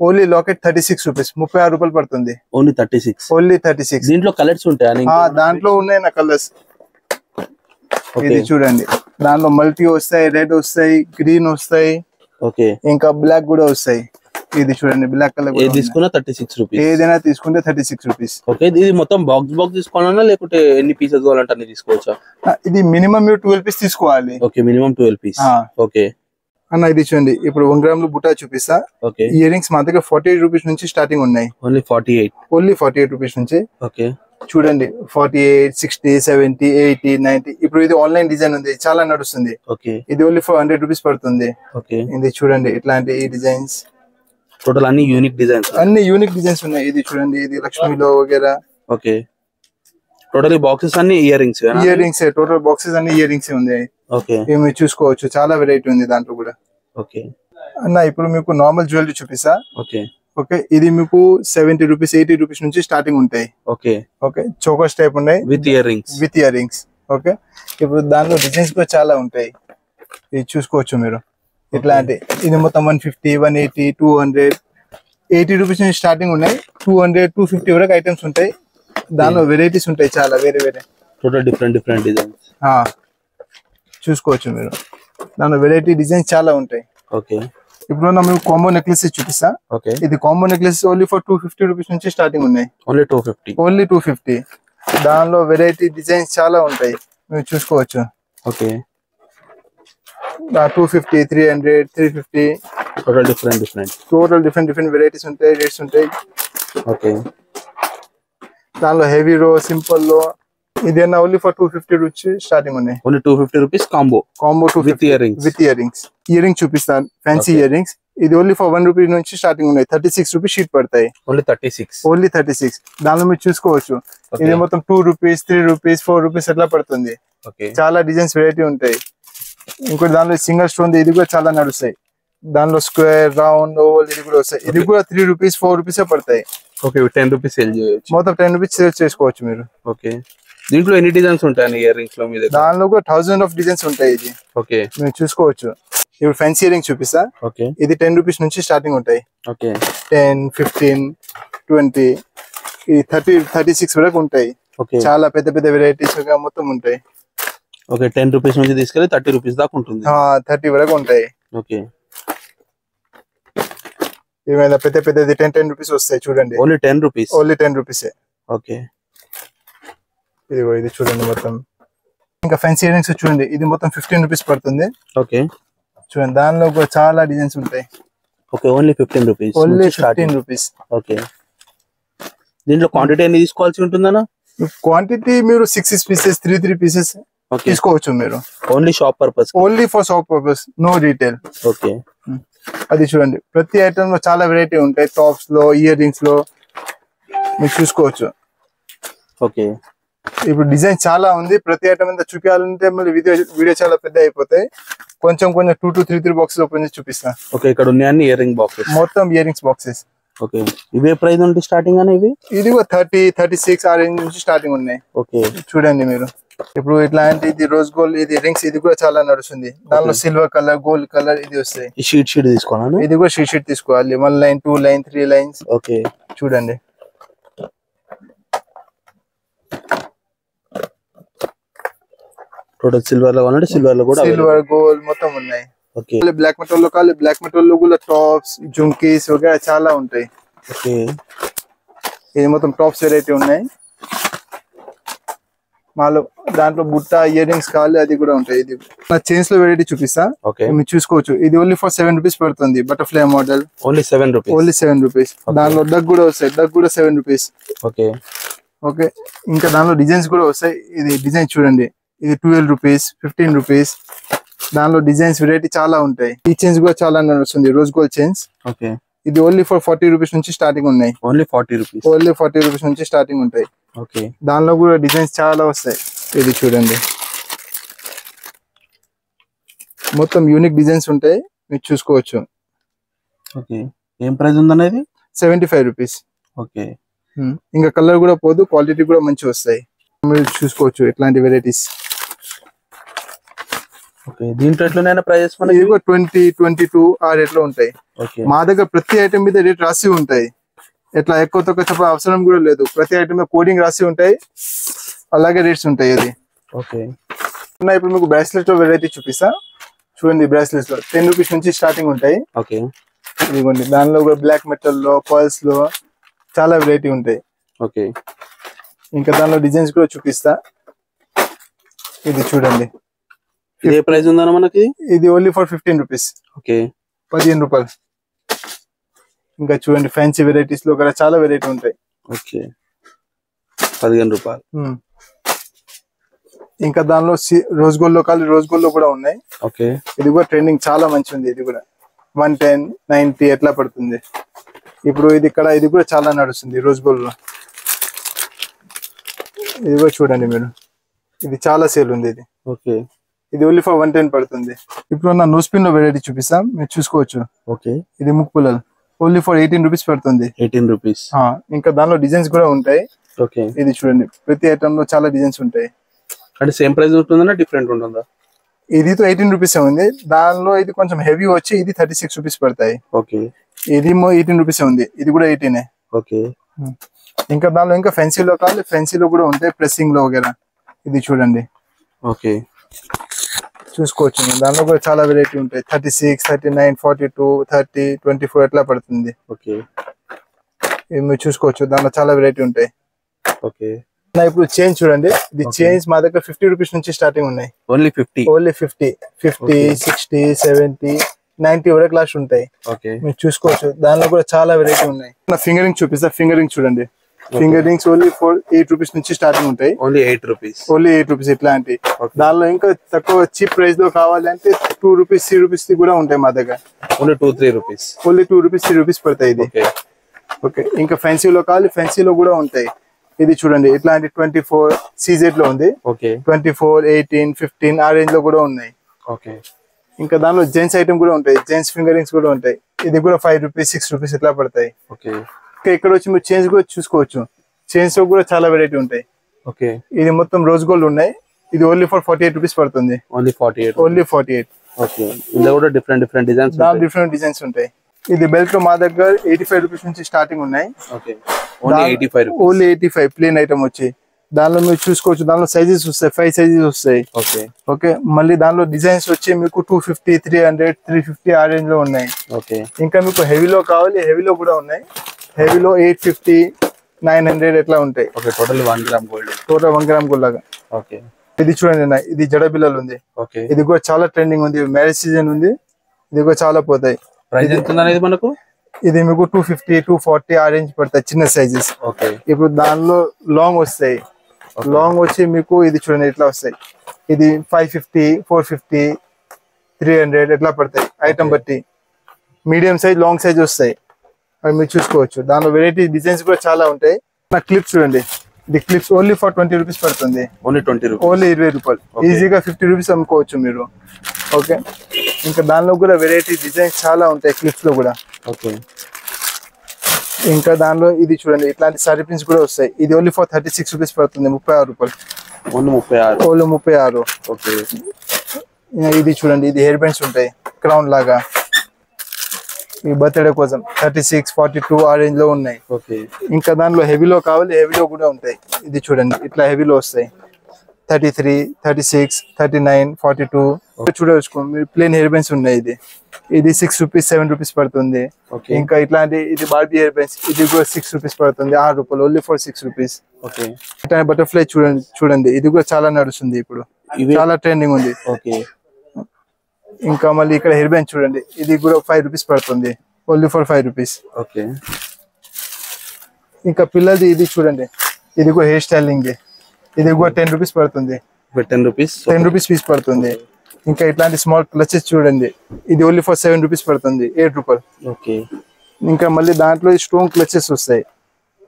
ఓన్లీ లాకెట్ 36 రూపీస్, 36 రూపాయలు పడుతుంది. ఓన్లీ 36. దీంట్లో కలర్స్ ఉంటాయి? దాంట్లో ఉన్నాయి నా కలర్స్. ఇది చూడండి, దాంట్లో మల్టీ వస్తాయి, రెడ్ వస్తాయి, గ్రీన్ వస్తాయి. ఓకే. ఇంకా బ్లాక్ కూడా వస్తాయి. ఇది చూడండి, బ్లాక్ కలర్. ఏది తీసుకున్నా 36 రూపీస్. ఏదైనా తీసుకుంటే 36 రూపీస్. ఓకే. ఇది మొత్తం బాక్స్ తీసుకోవాలన్నా లేకుంటే ఎన్ని పీసెస్ కావాలంటే అన్ని తీసుకోవచ్చా? ఇది మినిమం మీరు 12 పీస్ తీసుకోవాలి. Okay, minimum 12 piece. ఓకే అన్న. ఇది చూడండి, ఇప్పుడు 1 గ్రామ్ లో బుట్టా చూపిస్తా. ఓకే. ఇయర్ రింగ్స్ మా దగ్గర 48 రూపీస్ నుంచి స్టార్టింగ్ ఉన్నాయి. ఓన్లీ 48 రూపీస్ నుంచి. ఓకే. చూడండి 48, 60, 70, 80, 90. ఇప్పుడు ఇది ఆన్లైన్ డిజైన్ ఉంది, చాలా నడుస్తుంది. ఓకే. ఇది ఓన్లీ 100 రూపీస్ పడుతుంది. ఓకే. ఇది చూడండి ఇట్లాంటి ఈ డిజైన్స్. టోటల్ అన్ని యూనిక్ డిజైన్స్ ఉన్నాయి. ఇది చూడండి, ఇది లక్ష్మీలో వగేరా. ఓకే. టోటల్ బాక్సెస్ అన్ని ఇయర్ రింగ్స్. టోటల్ బాక్సెస్ అన్ని ఇయర్ రింగ్స్ ఉన్నాయి. ఓకే. మీరు చూసుకోవచ్చు, చాలా వెరైటీ ఉంది దాంట్లో కూడా. ఓకే అన్న. ఇప్పుడు మీకు నార్మల్ జ్యువెలరీ చూపిస్తా. ఓకే. ఓకే. ఇది మీకు 70 రూపీస్, 80 రూపీస్ నుంచి స్టార్టింగ్ ఉంటాయి. ఓకే. ఓకే. చోకస్ టైప్ ఉన్నాయి విత్ ఇయర్ రింగ్స్. ఓకే. ఇప్పుడు దానిలో డిజైన్స్ కూడా చాలా ఉంటాయి. ఇది చూసుకోవచ్చు మీరు. ఇట్లాంటి ఇది మొత్తం 150, 180, 200, 80 రూపీస్ నుంచి స్టార్టింగ్ ఉన్నాయి. 200, 250 వరకు ఐటమ్స్ ఉంటాయి. దానిలో వెరైటీస్ ఉంటాయి చాలా, వేరే టోటల్ డిఫరెంట్ డిజైన్స్ చూసుకోవచ్చు మీరు. దానిలో వెరైటీ డిజైన్స్ చాలా ఉంటాయి. ఓకే. ఇప్పుడు మీకు కాంబో నెక్లెస్ చూపిస్తా. ఓకే. ఇది combo necklace only for 250 rupees నుంచి స్టార్టింగ్ ఉన్నాయి. ఓన్లీ 250. దానిలో వెరైటీ డిజైన్స్ చాలా ఉంటాయి, మీరు చూసుకోవచ్చు. ఓకే. 250, 300, 350. టోటల్ డిఫరెంట్ వెరైటీస్ ఉంటాయి, రేట్స్ ఉంటాయి. ఓకే. దానిలో హెవీ రో, సింపుల్ లో ఇదేనా ఓన్లీ ఫర్ 250 నుంచి స్టార్టింగ్ ఉన్నాయి. Only 250 rupees combo 250 with ear rings. Ear rings చూపిస్తాను, ఫ్యాన్సీ ఇయర్ రింగ్స్. ఇది ఓన్లీ ఫర్ 1 రూపీ నుంచి స్టార్టింగ్ ఉన్నాయి. 36 రూపీస్ షీట్ పడతాయి. ఓన్లీ 36. దానిలో మీరు చూసుకోవచ్చు. ఇది మొత్తం 2 రూపీస్, 3 రూపీస్, 4 రూపీస్ ఎట్లా పడుతుంది. చాలా డిజైన్స్ వెరైటీ ఉంటాయి. ఇంకోటి దానిలో సింగిల్ స్టోన్, ఇది కూడా చాలా నడుస్తాయి. దానిలో స్క్వేర్, రౌండ్, ఓవల్ ఇది కూడా వస్తాయి. ఇది కూడా 3 రూపీస్, 4 రూపీస్ పడతాయి. ఓకే. 10 రూపీస్ సేల్ చేయొచ్చు. మొత్తం 10 రూపీస్ సేల్ చేసుకోవచ్చు మీరు. ఓకే. దీంట్లో ఎన్ని డిజైన్స్ ఉంటాయి ఇయర్ రింగ్స్ లో? దానిలో కూడా 1000 ఆఫ్ డిజైన్స్ ఉంటాయి. ఇది ఓకే, మీరు చూసుకోవచ్చు. ఇప్పుడు ఫ్యాన్సీ ఇయర్ రింగ్స్ చూపిస్తా. ఓకే. ఇది 10 రూపీస్ నుంచి స్టార్టింగ్ ఉంటాయి. ఓకే. 10, 15, 20, 30, 36 వరకు ఉంటాయి. చాలా పెద్ద వెరైటీస్ మొత్తం ఉంటాయి. ఓకే. 10 రూపీస్ నుంచి తీసుకెళ్ళి 30 రూపీస్ దాకా ఉంటుంది. 30 వరకు ఉంటాయి. ఓకే. ఏమైనా పెద్దది 10 రూపీస్ వస్తాయి చూడండి. Only 10 rupees. Only 10 rupees. Okay. ఇది చూడండి మొత్తం. ఇంకా ఫ్యాన్సీ ఇయర్ రింగ్స్ చూడండి, ఇది మొత్తం 15 రూపీస్ పడుతుంది. ఓకే. చూడండి దానిలో కూడా చాలా డిజైన్స్ ఉంటాయి. Okay. Only 15 rupees. Only 15 rupees. Okay. దీంట్లో క్వాంటిటీ ఎన్ని తీసుకోవాల్సి ఉంటుందన్నా? క్వాంటిటీ మీరు 6 పీసెస్, 3 పీసెస్ తీసుకోవచ్చు మీరు. Only shop purpose. Only for shop purpose, no retail. Okay. అది చూడండి, ప్రతి ఐటమ్ లో చాలా వెరైటీ ఉంటాయి. టాప్స్ లో, ఇయర్ రింగ్స్ లో, మీరు చూసుకోవచ్చు. ఓకే, ఇప్పుడు డిజైన్ చాలా ఉంది, ప్రతి ఐటమ్ అంతా చూపించాలంటే మళ్ళీ వీడియో చాలా పెద్ద అయిపోతాయి. కొంచెం 2 to 3 బాక్సెస్ ఓపెన్ చేసి చూపిస్తా. ఓకే, ఇక్కడ ఉన్నాయన్ని ఇయర్ రింగ్ బాక్సెస్, మొత్తం ఇయర్ రింగ్స్ బాక్సెస్. ఓకే, ఇవే ప్రైస్ నుండి స్టార్టింగ్ అని ఇవి? ఇది 30, 36 ఆ రేంజ్ నుంచి స్టార్టింగ్ ఉన్నాయి. ఓకే, చూడండి మీరు. ఇప్పుడు ఇట్లాంటి ఇది రోజ్ గోల్డ్ ఇది రింగ్స్, ఇది కూడా చాలా నడుస్తుంది. దానిలో సిల్వర్ కలర్, గోల్డ్ కలర్ ఇది వస్తాయి. ఈ షీట్ తీసుకోవాలా? ఇది కూడా షీట్ తీసుకోవాలి. 1 లైన్, 2 లైన్, 3 లైన్స్. ఓకే, చూడండి. టోటల్ సిల్వర్ లో కావాలంటే సిల్వర్ లో కూడా, సిల్వర్ గోల్డ్ మొత్తం ఉన్నాయి. ఓకే, బ్లాక్ మెటల్ లో కావాలి, బ్లాక్ మెటల్ లో కూడా టాప్స్, జుంకీస్ వగైరా చాలా ఉంటాయి. ఓకే, ఇది మొత్తం టాప్స్ వెరైటీ ఉన్నాయి. మాలో దాంట్లో బుట్ట ఇయర్ రింగ్స్ కావాలి, అది కూడా ఉంటాయి. ఇది చైన్స్ లో వెరైటీ చూపిస్తా. ఓకే, మీరు చూసుకోవచ్చు. ఇది ఓన్లీ ఫర్ 7 రూపీస్ పడుతుంది. Butterfly model only 7 rupees. Only 7 rupees. దానిలో డగ్ కూడా వస్తాయి, డగ్ కూడా 7 రూపీస్. ఓకే, ఓకే, ఇంకా దానిలో డిజైన్స్ కూడా వస్తాయి. ఇది డిజైన్ చూడండి, ఇది 12 రూపీస్, 15 రూపీస్. దానిలో డిజైన్స్ వెరైటీ చాలా ఉంటాయి. ఈ చైన్స్ కూడా చాలా నడుస్తుంది, రోజ్ గోల్డ్ చైన్స్. ఓకే, ఇది ఓన్లీ ఫర్ 40 రూపీస్ నుంచి స్టార్టింగ్ ఉన్నాయి. Only 40 rupees. ఓన్లీ 40 రూపీస్ నుంచి స్టార్టింగ్ ఉంటాయి. ఓకే, దానిలో కూడా డిజైన్స్ చాలా వస్తాయి. ఇది చూడండి, మొత్తం యూనిక్ డిజైన్స్ ఉంటాయి, మీరు చూసుకోవచ్చు. ఓకే, ఏం ప్రైస్ ఉందనేది? 75 రూపీస్. ఓకే, ఇంకా కలర్ కూడా పోదు, క్వాలిటీ కూడా మంచి వస్తాయి. మీరు చూసుకోవచ్చు ఇట్లాంటి వెరైటీస్. ఓకే, దీంట్లో ఎట్లున్నాయి ప్రైజెస్ మనకి? 20, 22 ఆ రేట్ లో ఉంటాయి. ఓకే, మా దగ్గర ప్రతి ఐటమ్ మీద రేట్ రాసి ఉంటాయి. ఎట్లా ఎక్కువ తక్కువ చెప్పే అవసరం కూడా లేదు. ప్రతి ఐటమ్ మీద కోడింగ్ రాసి ఉంటాయి, అలాగే రేట్స్ ఉంటాయి. అది ఓకే, ఇప్పుడు మీకు బ్రాస్లెట్ లో వెరైటీ చూపిస్తా. చూడండి, బ్రాస్లెట్స్ లో 10 రూపీస్ నుంచి స్టార్టింగ్ ఉంటాయి. ఓకే, ఇదిగోండి, దానిలో కూడా బ్లాక్ మెటల్ లో, పర్ల్స్ లో చాలా వెరైటీ ఉంటాయి. ఓకే, ఇంకా దానిలో డిజైన్స్ కూడా చూపిస్తా. ఇది చూడండి, ఏ ప్రైస్ ఉందన్న మనకి? ఇది ఓన్లీ ఫర్ 15 రూపీస్. ఓకే, 15 రూపాయలు. ఇంకా చూడండి, ఫ్యాన్సీ వెరైటీస్ లో కూడా చాలా వెరైటీ ఉంటాయి. ఓకే, 15 రూపాయలు. ఇంకా దానిలో రోజ్ గోల్డ్ లో కావాలి, రోజ్ గోల్డ్ లో కూడా ఉన్నాయి. ఓకే, ఇది కూడా ట్రెండింగ్ చాలా మంచి ఉంది. ఇది కూడా 110, 90 ఎట్లా పడుతుంది. ఇప్పుడు ఇది కూడా చాలా నడుస్తుంది రోజ్ గోల్డ్ లో. ఇది కూడా చూడండి మీరు, ఇది చాలా సేల్ ఉంది. ఇది ఓకే, ఇది ఓన్లీ ఫర్ 110 పడుతుంది. ఇప్పుడు నా నోస్ పిన్ లో వెరైటీ చూపిస్తాం, మీరు చూసుకోవచ్చు. ఓకే, ఇది ముక్కుపుల్లలు ఓన్లీ ఫర్ 18 రూపీస్ పడుతుంది. 18 రూపీస్. ఇంకా దానిలో డిజైన్స్ కూడా ఉంటాయి. ఓకే, ఇది చూడండి, ప్రతి ఐటమ్ లో చాలా డిజైన్స్ ఉంటాయి. అంటే సేమ్ ప్రైస్ ఉంటుందా, డిఫరెంట్ ఉంటుందా? ఇది 18 రూపీస్ ఉంది. దానిలో ఇది కొంచెం హెవీ వచ్చి ఇది 36 రూపీస్ పడతాయి. ఓకే, ఇది 18 రూపీస్ ఉంది. ఇది కూడా 18. ఓకే, ఇంకా దానిలో ఇంకా ఫ్యాన్సీలో కావాలి, ఫ్యాన్సీలో కూడా ఉంటాయి, ప్రెస్సింగ్ లో వగేరా. ఇది చూడండి, ఓకే, చూసుకోవచ్చు. దానిలో కూడా చాలా వెరైటీ ఉంటాయి. 36, 39, 42, 30, 24 ఎట్లా పడుతుంది. ఓకే, ఇది మీరు చూసుకోవచ్చు. దానిలో చాలా వెరైటీ ఉంటాయి. ఓకే, ఇప్పుడు చైన్స్ చూడండి. ఇది చైన్స్ మా దగ్గర 50 రూపీస్ నుంచి స్టార్టింగ్ ఉన్నాయి. ఓన్లీ 50. ఓన్లీ 50, 60, 70, 90 వరకు లాస్ట్ ఉంటాయి. ఓకే, మీరు చూసుకోవచ్చు. దానిలో కూడా చాలా వెరైటీ ఉన్నాయి. నా ఫింగర్ రింగ్ చూపిస్తా. ఫింగర్ రింగ్ చూడండి, ఫింగర్ రింగ్స్ ఓన్లీ 8 రూపీస్ నుంచి స్టార్టింగ్ ఉంటాయి. Only 8 rupees. ఓన్లీ 8 రూపీస్ ఇట్లాంటి. దానిలో ఇంకా తక్కువ చీప్ ప్రైస్ లో కావాలి అంటే 2 రూపీస్, 3 రూపీస్ కూడా ఉంటాయి మా దగ్గర. Only 2-3 rupees. Only 2 rupees, 3 rupees పడతాయి ఇది. ఓకే, ఇంకా ఫ్యాన్సీలో కావాలి, ఫ్యాన్సీలో కూడా ఉంటాయి. ఇది చూడండి, ఇట్లాంటి 24 CZ లో ఉంది. ఓకే, 24, 18, 15 ఆ రేంజ్ లో కూడా ఉన్నాయి. ఓకే, ఇంకా దానిలో జెంట్స్ ఐటమ్ కూడా ఉంటాయి. జెంట్స్ ఫింగర్ రింగ్స్ కూడా ఉంటాయి. ఇది కూడా 5 రూపీస్, 6 రూపీస్ ఇట్లా పడతాయి. ఓకే, ఇంకా ఇక్కడ వచ్చి మీరు చైన్స్ కూడా చూసుకోవచ్చు. చైన్స్ లో కూడా చాలా వెరైటీ ఉంటాయి. ఓకే, ఇది మొత్తం రోజ్ గోల్డ్ ఉన్నాయి. ఇది ఓన్లీ ఫర్ 48 రూపీస్ పడుతుంది. ఓన్లీ 48. ఓన్లీ 48. ఓకే, ఇందులో కూడా డిఫరెంట్ డిజైన్స్. డిఫరెంట్ డిజైన్స్ ఉంటాయి. ఇది బెల్ట్ లో మా దగ్గర 85 రూపీస్ నుంచి స్టార్టింగ్ ఉన్నాయి. Okay, only 85 rupees. Only 85 plain item వచ్చి. దానిలో మీరు చూసుకోవచ్చు. దానిలో సైజెస్ వస్తాయి, 5 సైజెస్ వస్తాయి. ఓకే, ఓకే, మళ్ళీ దానిలో డిజైన్స్ వచ్చి మీకు 250, 300, 350 ఆ రేంజ్ లో ఉన్నాయి. ఓకే, ఇంకా మీకు హెవీలో కావాలి, హెవీలో కూడా ఉన్నాయి. హెవీలో 850, 900 ఎట్లా ఉంటాయి. Okay, total 1 gram gold. Total 1 gram gold లాగా. ఓకే, ఇది చూడండి, ఇది జడబిల్లలు ఉంది. ఓకే, ఇది కూడా చాలా ట్రెండింగ్ ఉంది. మ్యారేజ్ సీజన్ ఉంది. ఇది కూడా చాలా పోతాయి. ప్రైస్ ఎంత అనేది మనకు? ఇది మీకు 250, 240 ఆ రేంజ్ పడతాయి, చిన్న సైజెస్. ఓకే, ఇప్పుడు దానిలో లాంగ్ వస్తాయి. లాంగ్ వచ్చి మీకు ఇది చూడండి ఇట్లా వస్తాయి. ఇది 550, 450, 300 ఎట్లా పడతాయి ఐటమ్ బట్టి. మీడియం సైజ్, లాంగ్ సైజ్ వస్తాయి. అవి మీరు చూసుకోవచ్చు. దానిలో వెరైటీ డిజైన్స్ కూడా చాలా ఉంటాయి. నా క్లిప్స్ చూడండి, ఇది క్లిప్స్ ఓన్లీ ఫర్ 20 రూపీస్ పడుతుంది. ఓన్లీ 20 రూపీస్, ఓన్లీ 20 రూపాయలు. ఈజీగా 50 రూపీస్ అమ్ముకోవచ్చు మీరు. ఓకే, ఇంకా దానిలో కూడా వెరైటీ డిజైన్స్ చాలా ఉంటాయి క్లిప్స్ లో కూడా. ఓకే, ఇంకా దానిలో ఇది చూడండి, ఇట్లాంటి సారీ ప్రింట్స్ కూడా వస్తాయి. ఇది ఓన్లీ ఫర్ 36 రూపీస్ పడుతుంది, 36 రూపాయలు. ఓన్లీ 36. ఓన్లీ 36. ఓకే, ఇది చూడండి, ఇది హెయిర్ బ్యాండ్స్ ఉంటాయి క్రౌన్ లాగా. ఈ బర్త్డే కోసం 36, 42 ఆ రేంజ్ లో ఉన్నాయి. ఓకే, ఇంకా దానిలో హెవీలో కావాలి, హెవీలో కూడా ఉంటాయి. ఇది చూడండి, ఇట్లా హెవీలో వస్తాయి. 33, 36, 39, 42 చూడవచ్చు మీరు. ప్లేన్ హెయిర్ బ్యాండ్స్ ఉన్నాయి. ఇది 6 రూపీస్, 7 రూపీస్ పడుతుంది. ఇంకా ఇట్లాంటి ఇది బార్బీ హెయిర్ బ్యాండ్స్, ఇది కూడా 6 రూపీస్ పడుతుంది, 6 రూపాయలు. Only for 6 rupees. ఓకే, ఇట్లాంటి బటర్ఫ్లై చూడండి, ఇది కూడా చాలా నడుస్తుంది ఇప్పుడు, చాలా ట్రెండింగ్ ఉంది. ఓకే, ఇంకా మళ్ళీ ఇక్కడ హెయిర్ బ్యాండ్ చూడండి, ఇది కూడా 5 రూపీస్ పడుతుంది, ఓన్లీ ఫర్ 5 రూపీస్. ఓకే, ఇంకా పిల్లలది ఇది చూడండి, ఇది కూడా హెయిర్ స్టైలింగ్, ఇది కూడా 10 రూపీస్ పడుతుంది. 10 రూపీస్, 10 రూపీస్ పీస్ పడుతుంది. ఇంకా ఇట్లాంటి స్మాల్ క్లచెస్ చూడండి, ఇది ఓన్లీ ఫర్ 7 రూపీస్ పడుతుంది, 8 రూపాయలు. ఓకే, ఇంకా మళ్ళీ దాంట్లో స్టోన్ క్లచెస్ వస్తాయి,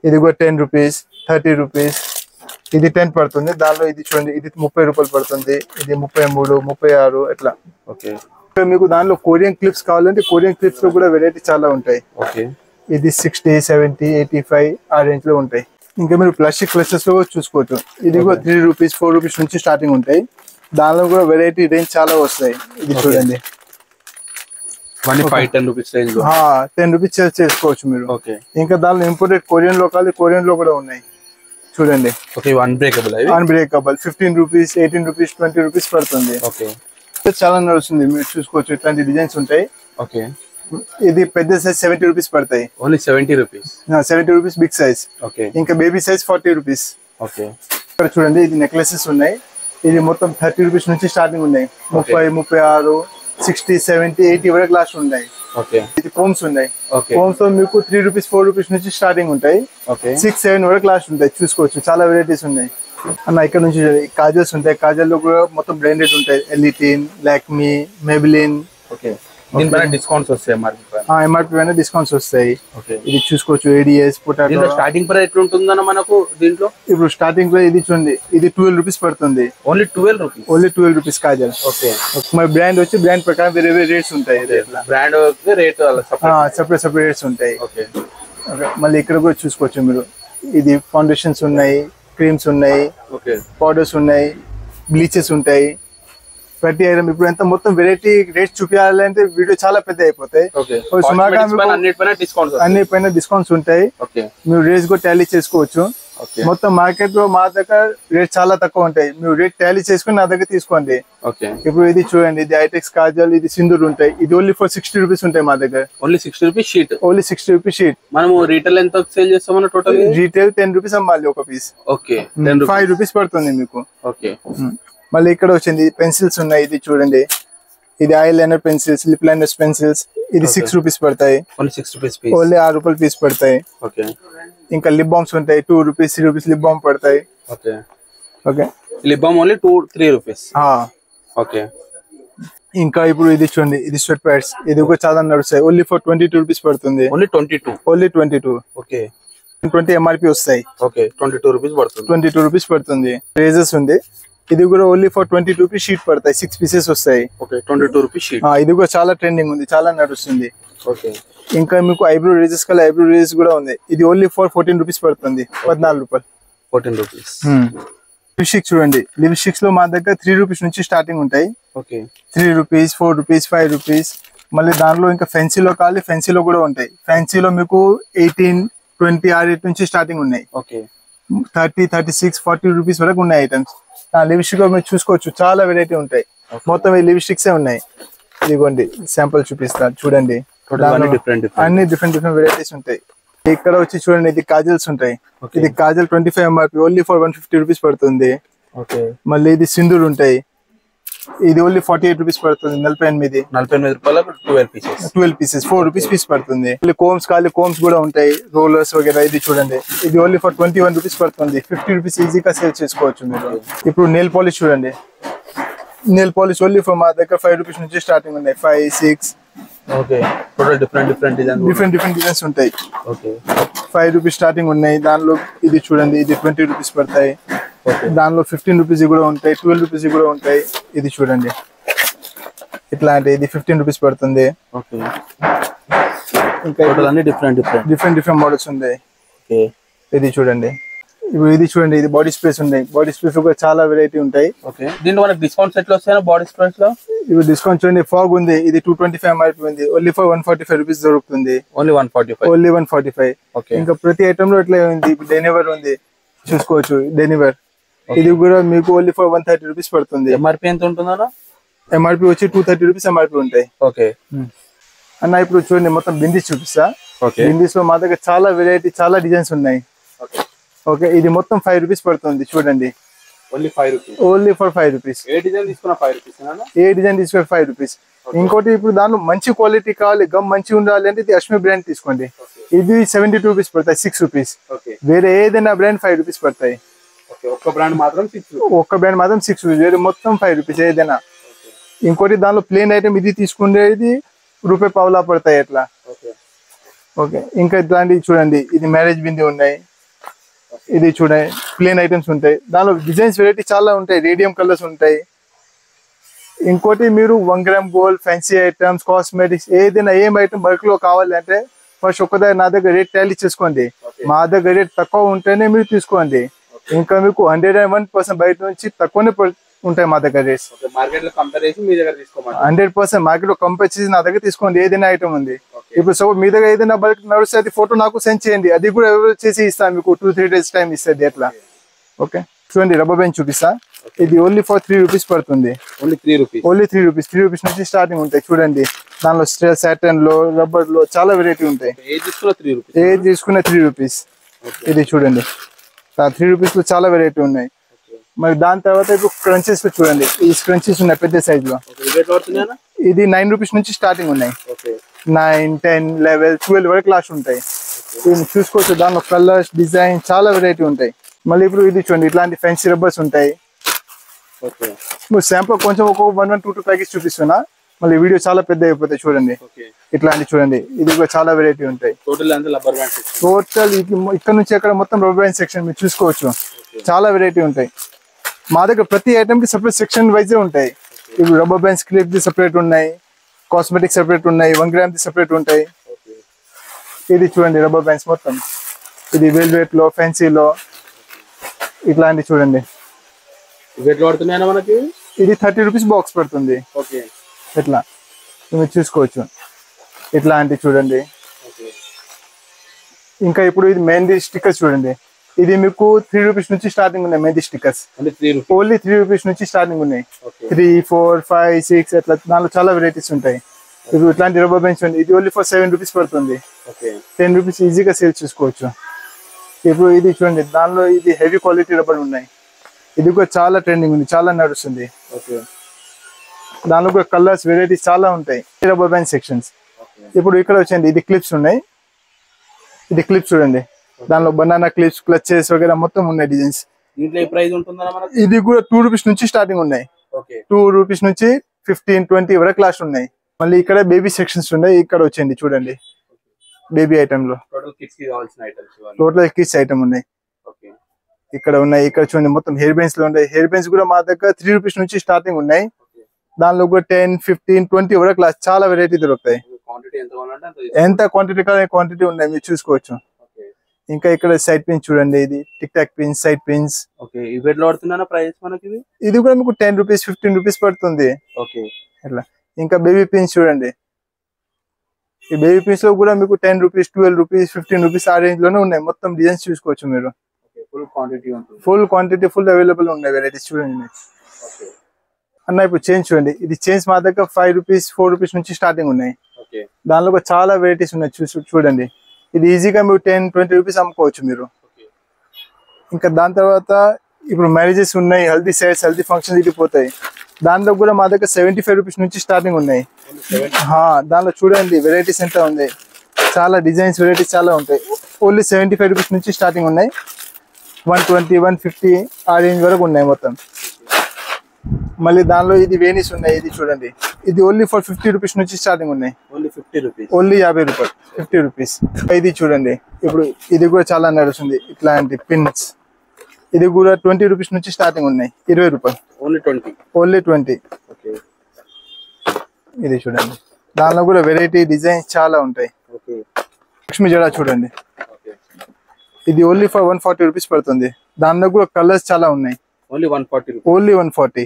ఇది కూడా 10 రూపీస్, 30 రూపీస్. ఇది 10 పడుతుంది. దానిలో ఇది చూడండి, ఇది 30 రూపాయలు పడుతుంది, ఇది 33, 36 ఎట్లా. ఓకే, మీకు దానిలో కొరియన్ క్లిప్స్ కావాలంటే కొరియన్ క్లిప్స్ లో కూడా వెరైటీ చాలా ఉంటాయి. ఓకే, ఇది 60, 70, 85 ఆ రేంజ్ లో ఉంటాయి. ఇంకా మీరు ప్లాస్టిక్ క్లచెస్ లో చూసుకోవచ్చు, ఇది కూడా 3 రూపీస్, 4 రూపీస్ నుంచి స్టార్టింగ్ ఉంటాయి. దానిలో కూడా వెరైటీ రేంజ్ చాలా వస్తాయి. ఇది చూడండి, 5-10 రూపీస్ రేంజ్ లో 10 రూపీస్ చేసుకోవచ్చు మీరు. ఓకే, ఇంకా దానిలో ఇంపోర్టెడ్ కొరియన్ లో కాదు, కొరియన్ లో కూడా ఉన్నాయి చూడండి. Okay, unbreakable, unbreakable 15 rupees, 18 rupees, 20 rupees పడుతుంది. ఓకే, చాలా నడుస్తుంది, మీరు చూసుకోవచ్చు. ఇట్లాంటి డిజైన్స్ ఉంటాయి. ఓకే, ఇది పెద్ద సైజ్ 70 రూపీస్ పడతాయి, only 70 rupees. 70 rupees big size. Okay, ఇంకా బేబీ సైజ్ 40 రూపీస్. ఓకే, ఇక్కడ చూడండి, ఇది నెక్లెసెస్ ఉన్నాయి. ఇది మొత్తం 30 రూపీస్ నుంచి స్టార్టింగ్ ఉన్నాయి, 30, 36, 60, 70, 80 వరకు లాస్ట్ ఉన్నాయి. ఓకే, ఇది కోమ్స్ ఉన్నాయి. ఓకే, కోమ్స్ లో మీకు 3 రూపీస్, 4 రూపీస్ నుంచి స్టార్టింగ్ ఉంటాయి, ఓకే, 6, 7 వరకు లాస్ట్ ఉంటాయి. చూసుకోవచ్చు, చాలా వెరైటీస్ ఉన్నాయి అన్న. ఇక్కడ నుంచి కాజల్స్ ఉంటాయి, కాజల్ లో కూడా మొత్తం బ్రాండెడ్ ఉంటాయి, ఎలిటీన్, లాక్మీ, మెబిలిన్. ఓకే, దీనిపైన డిస్కౌంట్స్ వస్తాయి, ఎంఆర్పీ పైన డిస్కౌంట్స్ వస్తాయి. ఓకే, ఇది చూసుకోవచ్చు, ఏడిఎస్, పొటాటో. స్టార్టింగ్ ప్రైస్ ఎట్లా ఉంటుందన్న మనకు దీంట్లో? ఇప్పుడు స్టార్టింగ్ ప్రైస్ ఇది చూడండి, ఇది 12 రూపీస్ పడుతుంది, only 12 rupees. Only 12 rupees Kajal. Okay, మరి బ్రాండ్ వచ్చి బ్రాండ్ ప్రకారం వేరే వేరే రేట్స్ ఉంటాయి. Brand rate separate separate rates ఉంటాయి. ఓకే, మళ్ళీ ఇక్కడ కూడా చూసుకోవచ్చు మీరు, ఇది ఫౌండేషన్స్ ఉన్నాయి, క్రీమ్స్ ఉన్నాయి, ఓకే, పౌడర్స్ ఉన్నాయి, బ్లీచెస్ ఉంటాయి. ప్రతి ఐటమ్ ఇప్పుడు ఎంత మొత్తం వెరైటీ రేట్స్ చూపించాలంటే వీడియో చాలా పెద్ద అయిపోతాయి. అన్నిపైన డిస్కౌంట్స్ ఉంటాయి, మీరు రేట్స్ కూడా టాలీ చేసుకోవచ్చు. మొత్తం మార్కెట్ లో మా దగ్గర రేట్ చాలా తక్కువ ఉంటాయి, మీరు రేట్ టాలీ చేసుకుని నా దగ్గర తీసుకోండి. ఇప్పుడు ఇది చూడండి, ఇది ఐటెక్స్ కాజల్, ఇది సింధూర్ ఉంటాయి. ఇది ఓన్లీ ఫర్ 60 రూపీస్ ఉంటాయి మా దగ్గర. Only 60 rupees sheet. Only 60 rupees sheet. మనము రీటైల్ ఎంత సేల్ చేస్తామన్న టోటల్? రీటైల్ 10 రూపీస్ అమ్మాలి ఒక పీస్. ఓకే, 5 రూపీస్ పడుతుంది మీకు. ఓకే, మళ్ళీ ఇక్కడ వచ్చింది పెన్సిల్స్ ఉన్నాయి, ఇది చూడండి, ఇది eye liner pencils, lip liners pencils. ఇది 6 రూపీస్ పడతాయి, ఓన్లీ 6 రూపీస్, ఓన్లీ 6 రూపాయలు పీస్ పడతాయి. ఓకే, ఇంకా లిప్ బామ్స్ ఉంటాయి, 2 రూపీస్, 3 రూపీస్ లిప్ బామ్ పడతాయి. Okay, okay, lip balm only 2-3 rupees. Okay, ఇంకా ఇప్పుడు ఇది చూడండి, ఇది స్వెట్ ప్యాడ్స్, ఇది కూడా చాలా నడుస్తాయి, ఓన్లీ ఫర్ 22 రూపీస్ పడుతుంది. ఓన్లీ 22. ఓన్లీ 22. ఓకే, 20 ఎంఆర్పి వస్తాయి. ఓకే, 22 రూపీస్ పడుతుంది. 22 రూపీస్ పడుతుంది. రేజర్స్ ఉంది, ఇది కూడా ఓన్లీ ఫర్ 22 రూపీస్ షీట్ పడతాయి, 6 పీసెస్ వస్తాయి. Okay, 22 rupees sheet. ఇది కూడా చాలా ట్రెండింగ్ ఉంది, చాలా నడుస్తుంది. ఓకే, ఇంకా మీకు ఐబ్రో రేజెస్ కల ఐబ్రో రేజెస్ కూడా ఉంది, ఇది ఓన్లీ ఫర్ 14 రూపీస్ పడుతుంది, 14 రూపాయలు. 14 రూపీస్. లిప్స్టిక్స్ చూడండి, లిప్స్టిక్స్ లో మా దగ్గర 3 రూపీస్ నుంచి స్టార్టింగ్ ఉంటాయి. Okay, 3 rupees, 4 rupees, 5 rupees. మళ్ళీ దానిలో ఇంకా ఫ్యాన్సీలో కావాలి, ఫ్యాన్సీలో కూడా ఉంటాయి. ఫ్యాన్సీలో మీకు 18, 20 ఆ రేట్ నుంచి స్టార్టింగ్ ఉన్నాయి. ఓకే, 30, 36, 40 రూపీస్ వరకు ఉన్నాయి ఐటమ్స్. లిప్స్టిక్ లో మీరు చూసుకోవచ్చు, చాలా వెరైటీ ఉంటాయి. మొత్తం ఈ లిప్స్టిక్స్ ఉన్నాయి. ఇదిగోండి శాంపుల్ చూపిస్తాను చూడండి, అన్ని డిఫరెంట్ వెరైటీస్ ఉంటాయి. ఇక్కడ వచ్చి చూడండి, ఇది కాజల్స్ ఉంటాయి. ఇది Kajal 25 MRP, only for 150 rupees పడుతుంది. మళ్ళీ ఇది సింధూర్ ఉంటాయి, ఇది ఓన్లీ 48 రూపీస్ పడుతుంది, 48 రూపాయలు 12 పీసెస్, 4 రూపీస్ పీస్ పడుతుంది. కోమ్స్ కాలి కోమ్స్ కూడా ఉంటాయి, రోలర్స్ వగేరా. ఇది చూడండి, ఇది ఓన్లీ ఫర్ 21 రూపీస్ పడుతుంది, 50 రూపీస్ ఈజీగా సేల్ చేసుకోవచ్చు మీరు. ఇప్పుడు నెయిల్ పాలిష్ చూడండి, నెయిల్ పాలిష్ ఓన్లీ ఫర్ మా దగ్గర 5 రూపీస్ నుంచి స్టార్టింగ్ ఉన్నాయి, 5, 6, ఓకే టోటల్ డిఫరెంట్ డిజైన్స్ ఉంటాయి. ఓకే 5 రూపీస్ స్టార్టింగ్ ఉన్నాయి. దానిలో ఇది చూడండి, ఇది 20 రూపీస్ పడతాయి. దానిలో 15 రూపీస్ కూడా ఉంటాయి, 12 రూపీస్ కూడా ఉంటాయి. ఇది చూడండి ఇట్లాంటి, ఇది 15 రూపీస్ పడుతుంది. ఓకే ఇంకా అన్ని డిఫరెంట్ మోడల్స్ ఉన్నాయి. ఓకే ఇది చూడండి, ఇప్పుడు ఇది చూడండి, ఇది బాడీ స్ప్రేస్ ఉన్నాయి. బాడీ స్ప్రేస్ కూడా చాలా వెరైటీ ఉంటాయి. ఓకే దీంట్లో మనకి డిస్కౌంట్స్ ఎట్లా వస్తాయి బాడీ స్ప్రేస్ లో? ఇప్పుడు డిస్కౌంట్ చూడండి, ఫాగ్ ఉంది, ఇది 225 ml ఉంది, ఓన్లీ ఫర్ 145 రూపీస్ దొరుకుతుంది. ఓన్లీ 145. ఓకే ఇంకా ప్రతి ఐటమ్ లో ఇట్లా ఉంది. ఇప్పుడు డెనివర్ ఉంది, చూసుకోవచ్చు. డెనివర్ ఇది కూడా మీకు ఓన్లీ ఫర్ 130 రూపీస్ పడుతుంది. ఎంఆర్పి ఎంత ఉంటుందా? ఎంఆర్పి వచ్చి 230 రూపీస్ ఎంఆర్పి ఉంటాయి. ఓకే అన్న ఇప్పుడు చూడండి, మొత్తం బిందీస్ చూపిస్తా. బిందీస్ లో మా దగ్గర చాలా వెరైటీ, చాలా డిజైన్స్ ఉన్నాయి. ఓకే ఇది మొత్తం 5 రూపీస్ పడుతుంది. చూడండి only 5 rupees, only for 5 rupees. A design తీసుకున్నా 5 రూపీస్, ఏ డిజైన్ తీసుకున్నా 5 రూపీస్. ఇంకోటి ఇప్పుడు దానిలో మంచి క్వాలిటీ కావాలి, గమ్ మంచిగా ఉండాలి అంటే ఇది అశ్మి బ్రాండ్ తీసుకోండి. ఇది 72 రూపీస్ పడతాయి, 6 రూపీస్. వేరే ఏదైనా బ్రాండ్ 5 రూపీస్ పడతాయి. ఒక్క బ్రాండ్ మాత్రం 6 రూపీస్, వేరే మొత్తం 5 రూపీస్ ఏదైనా. ఇంకోటి దానిలో ప్లేన్ ఐటమ్ ఇది తీసుకునేది ₹1.50 పడతాయి అట్లా. ఓకే ఇంకా ఇట్లాంటివి చూడండి, ఇది మ్యారేజ్ బింది ఉన్నాయి. ఇది చూడండి ప్లేన్ ఐటమ్స్ ఉంటాయి. దానిలో డిజైన్స్ వెరైటీ చాలా ఉంటాయి, రేడియం కలర్స్ ఉంటాయి. ఇంకోటి మీరు 1 gram gold, fancy items, cosmetics ఏదైనా ఏం ఐటమ్ బల్క్ లో కావాలి అంటే ఫస్ట్ ఒక దగ్గర నా దగ్గర రేట్ టాలీ చేసుకోండి. మా దగ్గర రేట్ తక్కువ ఉంటేనే మీరు తీసుకోండి. ఇంకా మీకు 101% బయట నుంచి తక్కువనే ఉంటాయి మా దగ్గర రేట్స్. మార్కెట్ లో కంపేర్ చేసి మీ దగ్గర తీసుకోమని 100% మార్కెట్ లో కంపేర్ చేసి నా దగ్గర తీసుకోండి. ఏదైనా ఐటమ్ ఉంది. ఇప్పుడు సో మీ దగ్గర ఏదైనా బల్క్ నడుస్తే అది ఫోటో నాకు సెండ్ చేయండి, అది కూడా చేసి ఇస్తాను మీకు. 2-3 days టైం ఇస్తుంది అట్లా. ఓకే చూడండి రబ్బర్ బ్యాండ్ చూపిస్తా. ఇది ఓన్లీ ఫర్ 3 రూపీస్ పడుతుంది. Only 3 rupees. 3 రూపీస్ నుంచి స్టార్టింగ్ ఉంటాయి. చూడండి దానిలో సాటన్ లో, రబ్బర్ లో చాలా వెరైటీ ఉంటాయి. ఏది తీసుకున్నా 3 రూపీస్. ఏది తీసుకున్న 3 రూపీస్. ఇది చూడండి 3 రూపీస్ లో చాలా వెరైటీ ఉన్నాయి. మరి దాని తర్వాత ఇప్పుడు క్రంచెస్ లో చూడండి, ఈ క్రంచెస్ ఉన్నాయి పెద్ద సైజ్ లో. ఇది 9 రూపీస్ నుంచి స్టార్టింగ్ ఉన్నాయి. 9, 10, 11, 12 వరకు లాస్ట్ ఉంటాయి. చూసుకోవచ్చు. దానిలో కలర్స్, డిజైన్ చాలా వెరైటీ ఉంటాయి. మళ్ళీ ఇప్పుడు ఇది చూడండి, ఇట్లాంటి ఫ్యాన్సీ రబ్బర్స్ ఉంటాయి. శాంపుల్ కొంచెం ఒక 1-2 ప్యాకెట్స్ చూపిస్తున్నా, మళ్ళీ వీడియో చాలా పెద్ద అయిపోతాయి. చూడండి ఇట్లాంటి చూడండి, ఇది కూడా చాలా వెరైటీ ఉంటాయి. టోటల్ ఇక్కడ నుంచి అక్కడ మొత్తం రబ్బర్ బ్యాండ్ సెక్షన్ మీరు చూసుకోవచ్చు. చాలా వెరైటీ ఉంటాయి. మా దగ్గర ప్రతి ఐటమ్ కి సెపరేట్ సెక్షన్ వైజే ఉంటాయి. ఇప్పుడు rubber bands clip the separate ఉన్నాయి, కాస్మెటిక్ సెపరేట్ ఉన్నాయి, 1 గ్రామ్ ది సెపరేట్ ఉంటాయి. ఇది చూడండి రబ్బర్ బ్యాండ్స్ మొత్తం. ఇది వెల్వెట్ లో, ఫ్యాన్సీలో ఇట్లాంటి చూడండి. ఇది 30 రూపీస్ బాక్స్ పడుతుంది. ఇట్లా మీరు చూసుకోవచ్చు. ఇట్లాంటి చూడండి. ఇంకా ఇప్పుడు ఇది మెహందీ స్టిక్కర్స్ చూడండి. ఇది మీకు 3 రూపీస్ నుంచి స్టార్టింగ్ ఉన్నాయి. మెహందీ స్టిక్కర్స్ ఓన్లీ 3 రూపీస్ నుంచి స్టార్టింగ్ ఉన్నాయి. 3, 4, 5, 6 అట్లా దానిలో చాలా వెరైటీస్ ఉంటాయి. ఇప్పుడు ఇట్లాంటి రబ్బర్ బెంచ్ ఉంది, ఇది ఓన్లీ ఫర్ 7 రూపీస్ పడుతుంది. 10 రూపీస్ ఈజీగా సేల్ చేసుకోవచ్చు. ఇప్పుడు ఇది చూడండి, దానిలో ఇది హెవీ క్వాలిటీ రబ్బర్ ఉన్నాయి. ఇది కూడా చాలా ట్రెండింగ్ ఉంది, చాలా నడుస్తుంది. దానిలో కూడా కలర్స్, వెరైటీస్ చాలా ఉంటాయి. Rubber band sections. ఇప్పుడు ఇక్కడ వచ్చేయండి, ఇది క్లిప్స్ ఉన్నాయి. ఇది క్లిప్స్ చూడండి, దానిలో బనానా క్లిప్స్, క్లచెస్ వగైరా మొత్తం ఉన్నాయి డిజైన్స్. ఇది కూడా 2 రూపీస్ నుంచి స్టార్టింగ్ ఉన్నాయి. 2 రూపీస్ నుంచి 15, 20 వరకు లాస్ట్ ఉన్నాయి. మళ్ళీ ఇక్కడ బేబీ సెక్షన్స్ ఉన్నాయి. ఇక్కడ వచ్చేయండి చూడండి, బేబీ ఐటమ్ లో టోటల్ కిడ్స్ ఐటమ్ ఉన్నాయి. ఇక్కడ ఉన్నాయి. ఇక్కడ చూడండి మొత్తం హెయిర్ బెన్స్ లో ఉన్నాయి. హెయిర్ బెన్స్ కూడా మా దగ్గర 3 రూపీస్ నుంచి స్టార్టింగ్ ఉన్నాయి. దానిలో కూడా 10, 15, 20 వరకు లాస్ట్ చాలా వెరైటీ దొరుకుతాయి. ఎంత క్వాంటిటీ కావాలి క్వాంటిటీ ఉన్నాయి, మీరు చూసుకోవచ్చు. ఇంకా ఇక్కడ సైడ్ పిన్స్ చూడండి, ఇది tick talk pins, side pins. ఇది కూడా మీకు 10 రూపీస్, 15 రూపీస్ పడుతుంది. అట్లా ఇంకా బేబీ పిన్స్ చూడండి. ఈ బేబీ పిన్స్ లో కూడా మీకు 10 రూపీస్, 12 రూపీస్, 15 రూపీస్ ఆ రేంజ్ లోనే ఉన్నాయి. మొత్తం డిజైన్స్ చూసుకోవచ్చు మీరు. ఫుల్ క్వాంటిటీ, ఫుల్ అవైలబుల్ ఉన్నాయి వెరైటీస్ చూడండి. అన్న ఇప్పుడు చైన్స్ చూడండి, ఇది చైన్స్ మా దగ్గర 5 రూపీస్, 4 రూపీస్ నుంచి స్టార్టింగ్ ఉన్నాయి. దానిలో కూడా చాలా వెరైటీస్ ఉన్నాయి. చూడండి, ఇది ఈజీగా మీరు 10, 20 రూపీస్ అమ్ముకోవచ్చు మీరు. ఇంకా దాని తర్వాత ఇప్పుడు మ్యారేజెస్ ఉన్నాయి, హెల్దీ సెట్స్, హెల్దీ ఫంక్షన్స్ ఇది పోతాయి. దానిలో కూడా మా దగ్గర 75 రూపీస్ నుంచి స్టార్టింగ్ ఉన్నాయి. దానిలో చూడండి వెరైటీస్ ఎంత ఉంది, చాలా డిజైన్స్, వెరైటీస్ చాలా ఉంటాయి. ఓన్లీ 75 రూపీస్ నుంచి స్టార్టింగ్ ఉన్నాయి. 120, 150 ఆ రేంజ్ వరకు ఉన్నాయి మొత్తం. మళ్ళీ దానిలో ఇది వేణీస్ ఉన్నాయి. ఇది చూడండి, ఇది ఓన్లీ ఫర్ 50 రూపీస్ నుంచి స్టార్టింగ్ ఉన్నాయి. Only 50 rupees. ఓన్లీ 50 రూపాయలు 50 రూపీస్. ఇది చూడండి, ఇప్పుడు ఇది కూడా చాలా నడుస్తుంది. ఇట్లాంటి పిన్స్ ఇది కూడా 20 రూపీస్ నుంచి స్టార్టింగ్ ఉన్నాయి. 20 రూపాయలు. ఓన్లీ 20. ఇది చూడండి, దానిలో కూడా వెరైటీ డిజైన్స్ చాలా ఉంటాయి. లక్ష్మీ జడ చూడండి, ఇది ఓన్లీ ఫర్ 140 రూపీస్ పడుతుంది. దానిలో కూడా కలర్స్ చాలా ఉన్నాయి. ఓన్లీ 140. ఓన్లీ 140.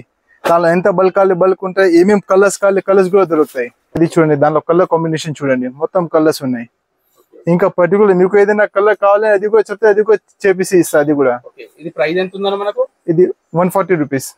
దానిలో ఎంత బల్క్ ఉంటాయి, ఏమేమి కలర్స్ కావాలి కలర్స్ కూడా దొరుకుతాయి. ఇది చూడండి, దానిలో కలర్ కాంబినేషన్ చూడండి, మొత్తం కలర్స్ ఉన్నాయి. ఇంకా పర్టికులర్ మీకు ఏదైనా కలర్ కావాలి అది కూడా చెప్తే అది కూడా చేపిసి ఇస్తా. అది కూడా ఇది ప్రైస్ ఎంత ఉందన్న మనకు? ఇది 140 రూపీస్.